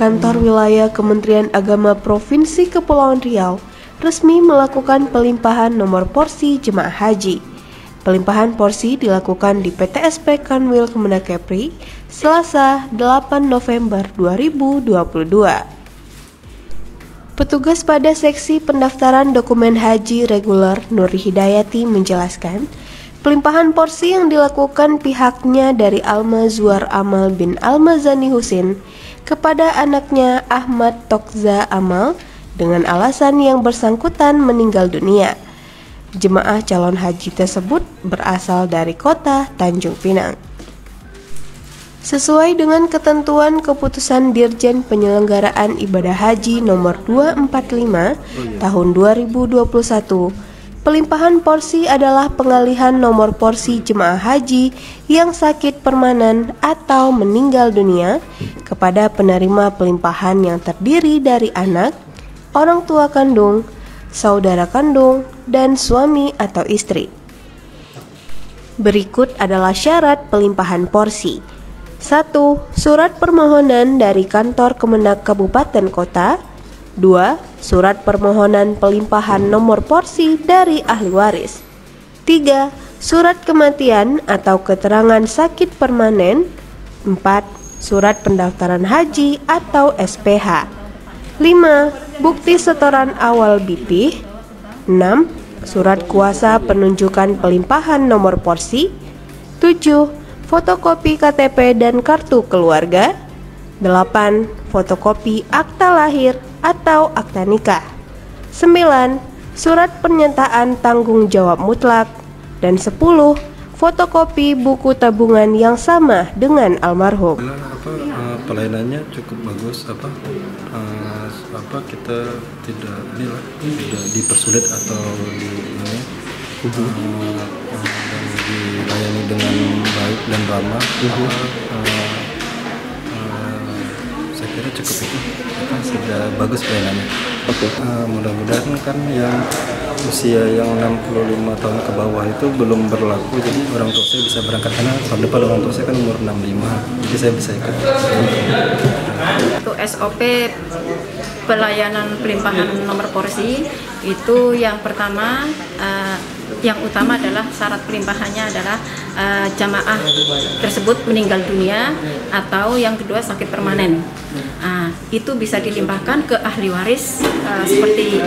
Kantor Wilayah Kementerian Agama Provinsi Kepulauan Riau resmi melakukan pelimpahan nomor porsi jemaah haji. Pelimpahan porsi dilakukan di PTSP Kanwil Kemenak Kepri, Selasa 8 November 2022. Petugas pada seksi pendaftaran dokumen haji reguler Nuri Hidayati menjelaskan, pelimpahan porsi yang dilakukan pihaknya dari Al-Mazwar Amal bin Al-Mazani Husin kepada anaknya Ahmad Tokza Amal dengan alasan yang bersangkutan meninggal dunia. Jemaah calon haji tersebut berasal dari kota Tanjung Pinang. Sesuai dengan ketentuan keputusan Dirjen Penyelenggaraan Ibadah Haji nomor 245 tahun 2021, pelimpahan porsi adalah pengalihan nomor porsi jemaah haji yang sakit permanen atau meninggal dunia kepada penerima pelimpahan yang terdiri dari anak, orang tua kandung, saudara kandung, dan suami atau istri. Berikut adalah syarat pelimpahan porsi. 1. Surat permohonan dari Kantor Kemenak Kabupaten Kota. 2. Surat permohonan pelimpahan nomor porsi dari ahli waris. 3. Surat kematian atau keterangan sakit permanen. 4. Surat pendaftaran haji atau SPH. 5. Bukti setoran awal BP. 6. Surat kuasa penunjukan pelimpahan nomor porsi. 7. Fotokopi KTP dan kartu keluarga. 8. Fotokopi akta lahir atau akta nikah. 9. Surat pernyataan tanggung jawab mutlak. Dan 10. Fotokopi buku tabungan yang sama dengan almarhum. Pelayanannya cukup bagus, kita tidak dipersulit atau dan dilayani dengan baik dan ramah. Saya kira cukup itu, sudah bagus pelayanannya. Mudah-mudahan kan yang usia yang 65 tahun ke bawah itu belum berlaku, jadi orang tua saya bisa berangkat karena tahun depan orang tua saya kan umur 65, jadi saya bisa ikut. Untuk SOP pelayanan pelimpahan nomor porsi itu yang pertama, yang utama adalah syarat pelimpahannya adalah jamaah tersebut meninggal dunia atau yang kedua sakit permanen. Itu bisa dilimpahkan ke ahli waris seperti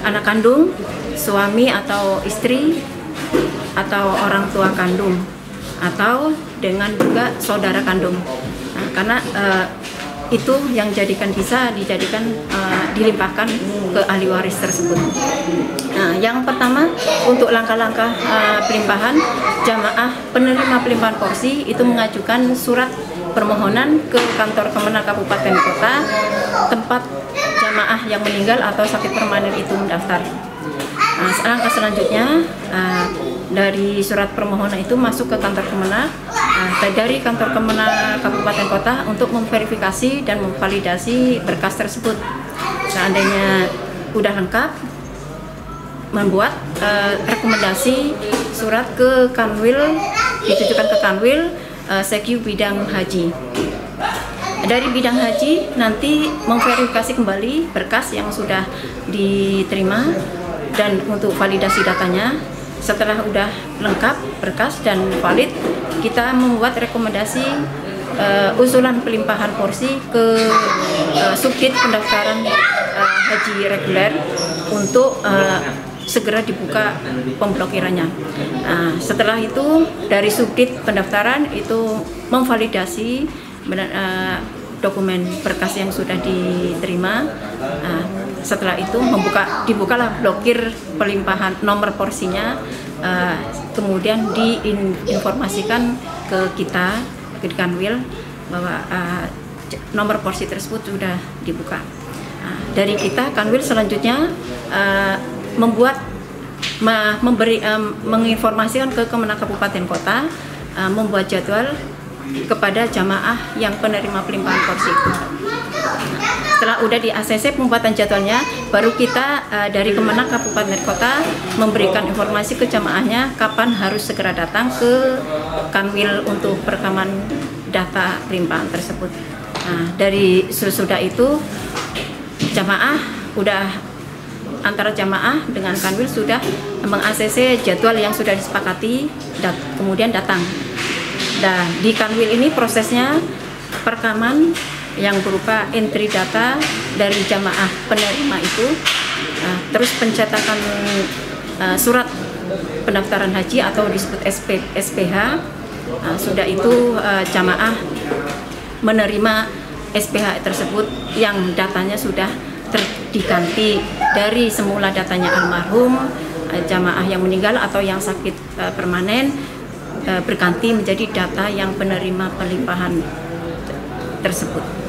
anak kandung, suami atau istri, atau orang tua kandung, atau dengan juga saudara kandung. Karena itu yang bisa dijadikan dilimpahkan ke ahli waris tersebut. Yang pertama, untuk langkah-langkah pelimpahan, jamaah penerima pelimpahan porsi itu mengajukan surat permohonan ke Kantor Kemenak Kabupaten Kota tempat jamaah yang meninggal atau sakit permanen itu mendaftar. Langkah selanjutnya, dari surat permohonan itu masuk ke Kantor Kemenak, dari Kantor Kemenak Kabupaten Kota untuk memverifikasi dan memvalidasi berkas tersebut. Seandainya sudah lengkap, membuat rekomendasi surat ke Kanwil, ditujukan ke Kanwil Sekyu Bidang Haji. Dari bidang haji nanti memverifikasi kembali berkas yang sudah diterima dan untuk validasi datanya. Setelah udah lengkap berkas dan valid, kita membuat rekomendasi usulan pelimpahan porsi ke Subdit Pendaftaran Haji Reguler untuk segera dibuka pemblokirannya. Setelah itu dari Subdit Pendaftaran itu memvalidasi dokumen berkas yang sudah diterima. Setelah itu dibukalah blokir pelimpahan nomor porsinya, kemudian diinformasikan ke kita, ke Kanwil, bahwa nomor porsi tersebut sudah dibuka. Dari kita, Kanwil selanjutnya menginformasikan ke Kemenak Kabupaten Kota, membuat jadwal kepada jamaah yang penerima pelimpahan porsi itu. Setelah udah di ACC pembuatan jadwalnya, baru kita dari Kemenak Kabupaten Kota memberikan informasi ke jamaahnya kapan harus segera datang ke Kanwil untuk perekaman data pelimpahan tersebut. Nah, dari sesudah itu jamaah antara jamaah dengan kanwil sudah meng-ACC jadwal yang sudah disepakati, kemudian datang. Dan di kanwil ini prosesnya perekaman yang berupa entry data dari jamaah penerima itu, terus pencetakan surat pendaftaran haji atau disebut SPH. Sudah itu jamaah menerima SPH tersebut yang datanya sudah diganti dari semula datanya almarhum, jamaah yang meninggal atau yang sakit permanen, berganti menjadi data yang penerima pelimpahan tersebut.